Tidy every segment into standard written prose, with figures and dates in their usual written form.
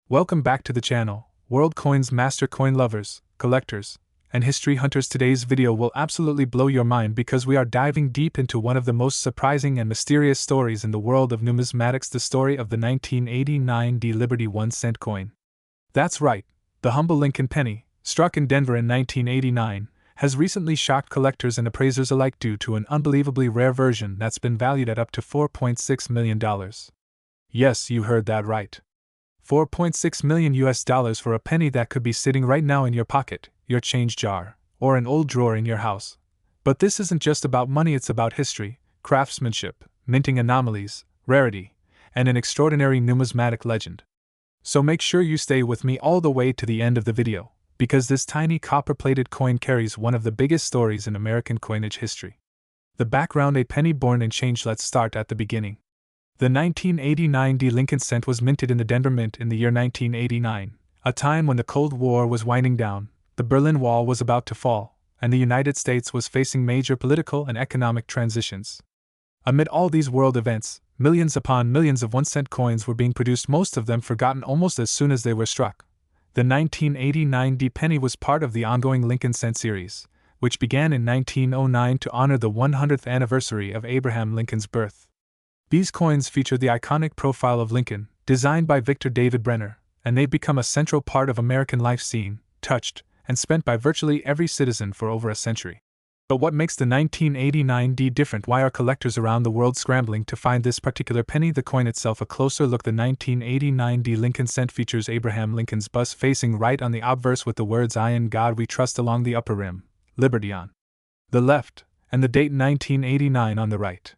Welcome back to the channel, World Coins master coin lovers, collectors, and history hunters. Today's video will absolutely blow your mind because we are diving deep into one of the most surprising and mysterious stories in the world of numismatics, the story of the 1989 Liberty 1-cent coin. That's right, the humble Lincoln penny, struck in Denver in 1989, has recently shocked collectors and appraisers alike due to an unbelievably rare version that's been valued at up to $4.6 million. Yes, you heard that right. $4.6 million US for a penny that could be sitting right now in your pocket, your change jar, or an old drawer in your house. But this isn't just about money, it's about history, craftsmanship, minting anomalies, rarity, and an extraordinary numismatic legend. So make sure you stay with me all the way to the end of the video, because this tiny copper-plated coin carries one of the biggest stories in American coinage history. The background: a penny born and changed. Let's start at the beginning. The 1989 Lincoln cent was minted in the Denver Mint in the year 1989, a time when the Cold War was winding down, the Berlin Wall was about to fall, and the United States was facing major political and economic transitions. Amid all these world events, millions upon millions of 1-cent coins were being produced, most of them forgotten almost as soon as they were struck. The 1989 penny was part of the ongoing Lincoln cent series, which began in 1909 to honor the 100th anniversary of Abraham Lincoln's birth. These coins feature the iconic profile of Lincoln, designed by Victor David Brenner, and they've become a central part of American life, seen, touched, and spent by virtually every citizen for over a century. But what makes the 1989 different? Why are collectors around the world scrambling to find this particular penny? The coin itself. A closer look. The 1989 Lincoln cent features Abraham Lincoln's bust facing right on the obverse with the words "I in God we trust" along the upper rim, Liberty on the left, and the date 1989 on the right.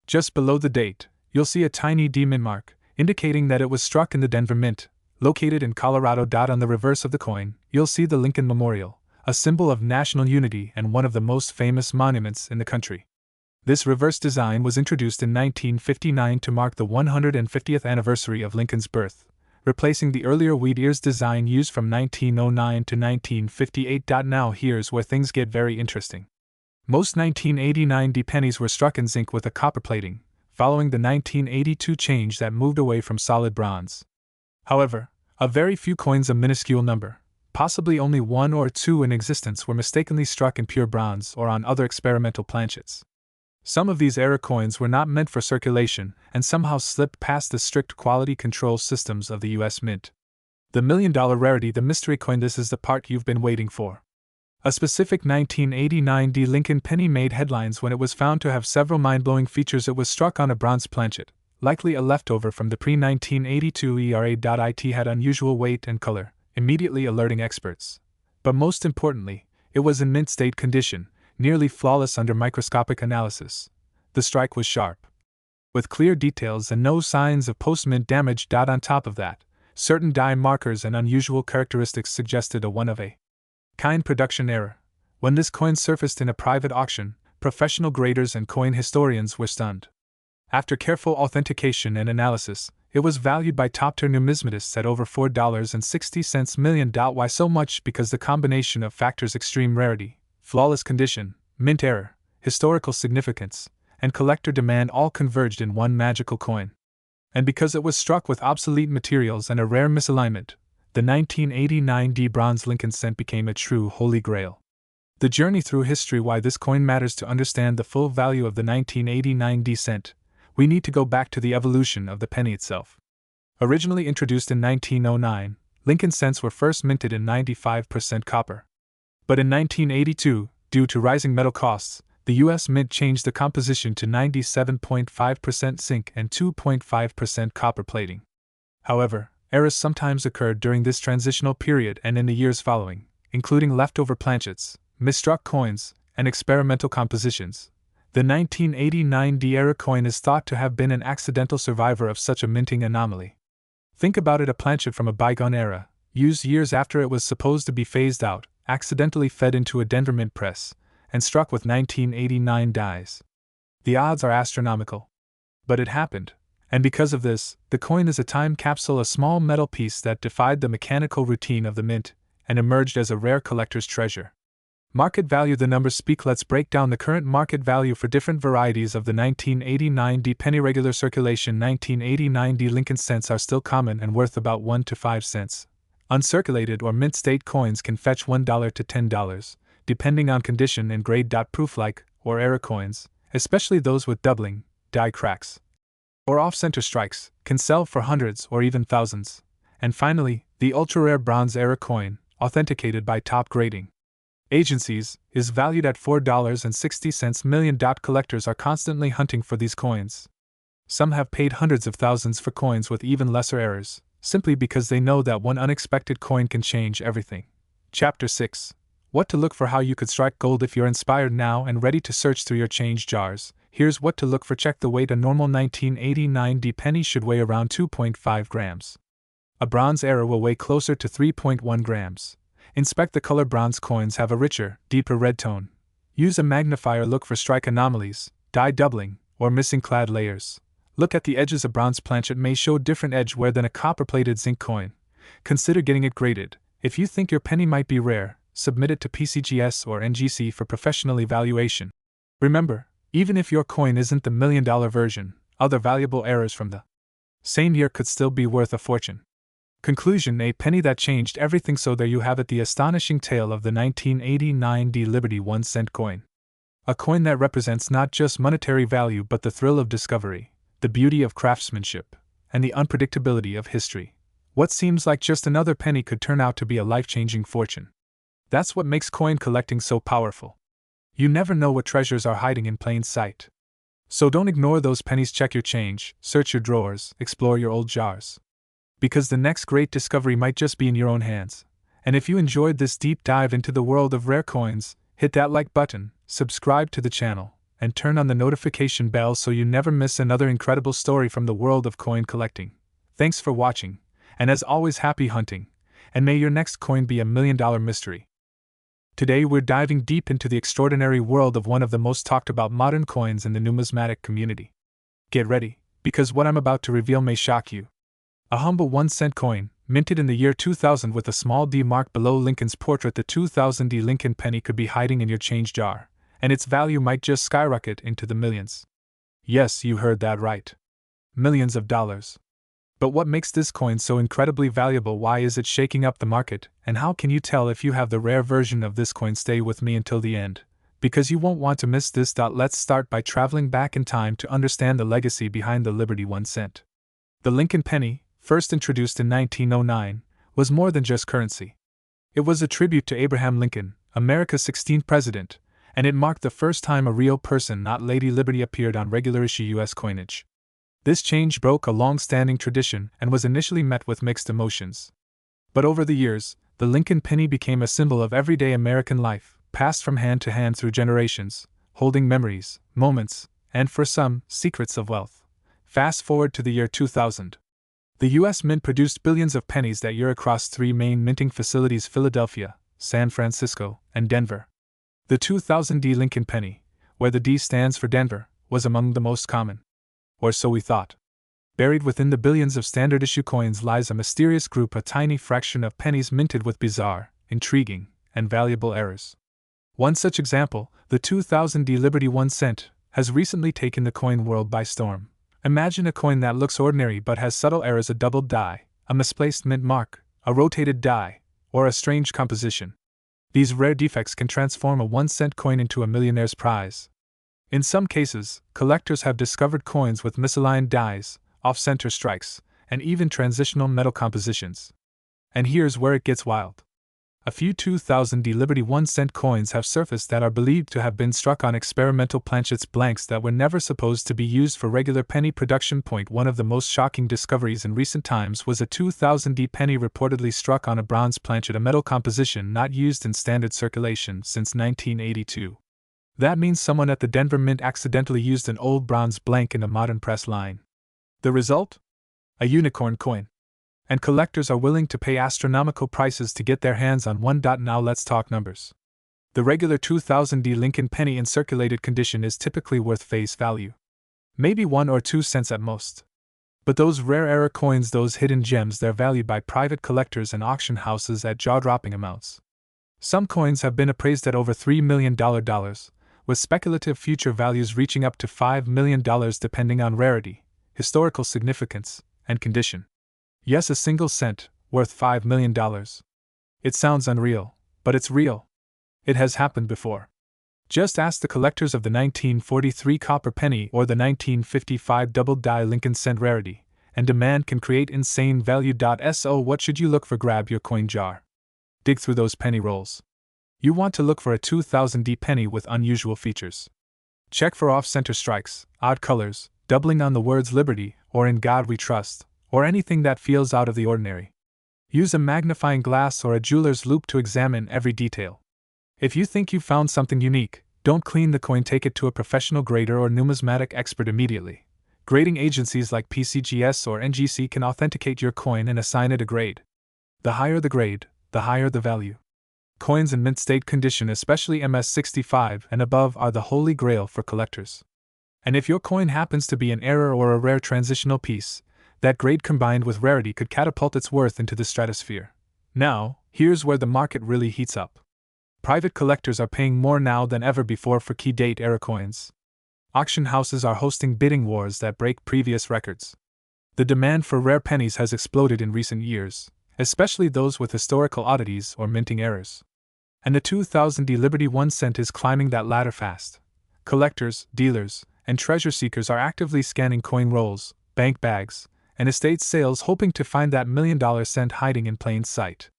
Just below the date, you'll see a tiny mint mark, indicating that it was struck in the Denver Mint, located in Colorado. On the reverse of the coin, you'll see the Lincoln Memorial, a symbol of national unity and one of the most famous monuments in the country. This reverse design was introduced in 1959 to mark the 150th anniversary of Lincoln's birth, replacing the earlier wheat ears design used from 1909 to 1958. Now here's where things get very interesting. Most 1989 pennies were struck in zinc with a copper plating, following the 1982 change that moved away from solid bronze. However, a very few coins, a minuscule number, possibly only one or two in existence, were mistakenly struck in pure bronze or on other experimental planchets. Some of these error coins were not meant for circulation and somehow slipped past the strict quality control systems of the US Mint. The $1 million rarity, the mystery coin. This is the part you've been waiting for. A specific 1989 Lincoln penny made headlines when it was found to have several mind-blowing features. It was struck on a bronze planchet, likely a leftover from the pre-1982 era. It had unusual weight and color, immediately alerting experts. But most importantly, it was in mint state condition, nearly flawless under microscopic analysis. The strike was sharp, with clear details and no signs of post-mint damage. On top of that, certain die markers and unusual characteristics suggested a one-of-a-kind production error. When this coin surfaced in a private auction, professional graders and coin historians were stunned. After careful authentication and analysis, it was valued by top-tier numismatists at over $4.60 million. Why so much? Because the combination of factors: extreme rarity, flawless condition, mint error, historical significance, and collector demand all converged in one magical coin. And because it was struck with obsolete materials and a rare misalignment, the 1989 bronze Lincoln cent became a true holy grail. The journey through history. Why this coin matters. To understand the full value of the 1989 cent, we need to go back to the evolution of the penny itself. Originally introduced in 1909, Lincoln cents were first minted in 95% copper. But in 1982, due to rising metal costs, the US Mint changed the composition to 97.5% zinc and 2.5% copper plating. However, errors sometimes occurred during this transitional period and in the years following, including leftover planchets, misstruck coins, and experimental compositions. The 1989 error coin is thought to have been an accidental survivor of such a minting anomaly. Think about it: a planchet from a bygone era, used years after it was supposed to be phased out, accidentally fed into a Denver Mint press, and struck with 1989 dies. The odds are astronomical. But it happened. And because of this, the coin is a time capsule, a small metal piece that defied the mechanical routine of the mint and emerged as a rare collector's treasure. Market value. The numbers speak. Let's break down the current market value for different varieties of the 1989 D penny. Regular circulation 1989 D Lincoln cents are still common and worth about 1 to 5 cents. Uncirculated or mint state coins can fetch $1 to $10, depending on condition, and grade. Proof-like or error coins, especially those with doubling, die cracks, or off-center strikes, can sell for hundreds or even thousands. And finally, the ultra-rare bronze error coin, authenticated by top grading agencies, is valued at $4.60 million. Collectors are constantly hunting for these coins. Some have paid hundreds of thousands for coins with even lesser errors, simply because they know that one unexpected coin can change everything. Chapter 6. What to look for. How you could strike gold. If you're inspired now and ready to search through your change jars, here's what to look for. Check the weight. A normal 1989 D penny should weigh around 2.5 grams. A bronze error will weigh closer to 3.1 grams. Inspect the color. Bronze coins have a richer, deeper red tone. Use a magnifier. Look for strike anomalies, die doubling, or missing clad layers. Look at the edges. A bronze planchet may show different edge wear than a copper-plated zinc coin. Consider getting it graded. If you think your penny might be rare, submit it to PCGS or NGC for professional evaluation. Remember, even if your coin isn't the $1 million version, other valuable errors from the same year could still be worth a fortune. Conclusion: a penny that changed everything. So there you have it, the astonishing tale of the 1989 D Liberty 1-cent coin. A coin that represents not just monetary value but the thrill of discovery, the beauty of craftsmanship, and the unpredictability of history. What seems like just another penny could turn out to be a life-changing fortune. That's what makes coin collecting so powerful. You never know what treasures are hiding in plain sight. So don't ignore those pennies. Check your change, search your drawers, explore your old jars. Because the next great discovery might just be in your own hands. And if you enjoyed this deep dive into the world of rare coins, hit that like button, subscribe to the channel, and turn on the notification bell so you never miss another incredible story from the world of coin collecting. Thanks for watching, and as always, happy hunting, and may your next coin be $1 million mystery. Today we're diving deep into the extraordinary world of one of the most talked about modern coins in the numismatic community. Get ready, because what I'm about to reveal may shock you. A humble 1-cent coin, minted in the year 2000 with a small D mark below Lincoln's portrait. The 2000 D Lincoln penny could be hiding in your change jar, and its value might just skyrocket into the millions. Yes, you heard that right. Millions of dollars. But what makes this coin so incredibly valuable? Why is it shaking up the market? And how can you tell if you have the rare version of this coin? Stay with me until the end, because you won't want to miss this. Let's start by traveling back in time to understand the legacy behind the Liberty 1-cent. The Lincoln penny, first introduced in 1909, was more than just currency. It was a tribute to Abraham Lincoln, America's 16th president, and it marked the first time a real person, not Lady Liberty, appeared on regular issue U.S. coinage. This change broke a long-standing tradition and was initially met with mixed emotions. But over the years, the Lincoln penny became a symbol of everyday American life, passed from hand to hand through generations, holding memories, moments, and for some, secrets of wealth. Fast forward to the year 2000. The U.S. Mint produced billions of pennies that year across 3 main minting facilities: Philadelphia, San Francisco, and Denver. The 2000 D Lincoln penny, where the D stands for Denver, was among the most common. Or so we thought. Buried within the billions of standard issue coins lies a mysterious group, a tiny fraction of pennies minted with bizarre, intriguing, and valuable errors. One such example, the 2000 D Liberty 1-cent, has recently taken the coin world by storm. Imagine a coin that looks ordinary but has subtle errors: a doubled die, a misplaced mint mark, a rotated die, or a strange composition. These rare defects can transform a 1-cent coin into a millionaire's prize. In some cases, collectors have discovered coins with misaligned dies, off-center strikes, and even transitional metal compositions. And here's where it gets wild. A few 2000 D Liberty 1-cent coins have surfaced that are believed to have been struck on experimental planchets, blanks that were never supposed to be used for regular penny production. One of the most shocking discoveries in recent times was a 2000 D penny reportedly struck on a bronze planchet, a metal composition not used in standard circulation since 1982. That means someone at the Denver Mint accidentally used an old bronze blank in a modern press line. The result? A unicorn coin. And collectors are willing to pay astronomical prices to get their hands on one. Now let's talk numbers. The regular 2000 D Lincoln penny in circulated condition is typically worth face value. Maybe 1 or 2 cents at most. But those rare error coins, those hidden gems, they're valued by private collectors and auction houses at jaw-dropping amounts. Some coins have been appraised at over $3 million, with speculative future values reaching up to $5 million depending on rarity, historical significance, and condition. Yes, a single cent, worth $5 million. It sounds unreal, but it's real. It has happened before. Just ask the collectors of the 1943 copper penny or the 1955 double-die Lincoln cent rarity, and demand can create insane value. So what should you look for? Grab your coin jar. Dig through those penny rolls. You want to look for a 2000D penny with unusual features. Check for off-center strikes, odd colors, doubling on the words liberty or in God we trust, or anything that feels out of the ordinary. Use a magnifying glass or a jeweler's loupe to examine every detail. If you think you've found something unique, don't clean the coin, take it to a professional grader or numismatic expert immediately. Grading agencies like PCGS or NGC can authenticate your coin and assign it a grade. The higher the grade, the higher the value. Coins in mint state condition, especially MS65 and above, are the holy grail for collectors. And if your coin happens to be an error or a rare transitional piece, that grade combined with rarity could catapult its worth into the stratosphere. Now, here's where the market really heats up. Private collectors are paying more now than ever before for key date era coins. Auction houses are hosting bidding wars that break previous records. The demand for rare pennies has exploded in recent years, especially those with historical oddities or minting errors. And the 2000D Liberty 1 cent is climbing that ladder fast. Collectors, dealers, and treasure seekers are actively scanning coin rolls, bank bags, and estate sales, hoping to find that $1 million cent hiding in plain sight.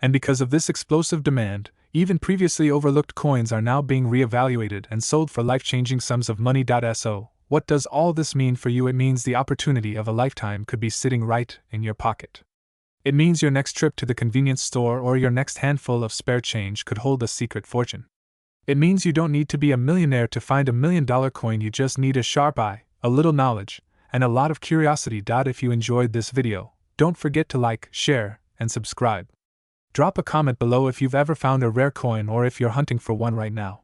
And because of this explosive demand, even previously overlooked coins are now being reevaluated and sold for life-changing sums of money. So, what does all this mean for you? It means the opportunity of a lifetime could be sitting right in your pocket. It means your next trip to the convenience store or your next handful of spare change could hold a secret fortune. It means you don't need to be a millionaire to find $1 million coin, you just need a sharp eye, a little knowledge, and a lot of curiosity. If you enjoyed this video, don't forget to like, share, and subscribe. Drop a comment below if you've ever found a rare coin or if you're hunting for one right now.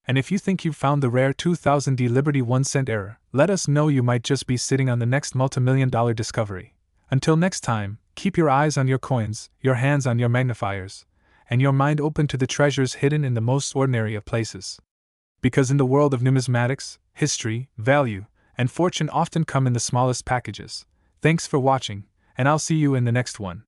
And if you think you've found the rare 2000D Liberty 1 cent error, let us know. You might just be sitting on the next multi-million-dollar discovery. Until next time, keep your eyes on your coins, your hands on your magnifiers, and your mind open to the treasures hidden in the most ordinary of places. Because in the world of numismatics, history, value, and fortune often come in the smallest packages. Thanks for watching, and I'll see you in the next one.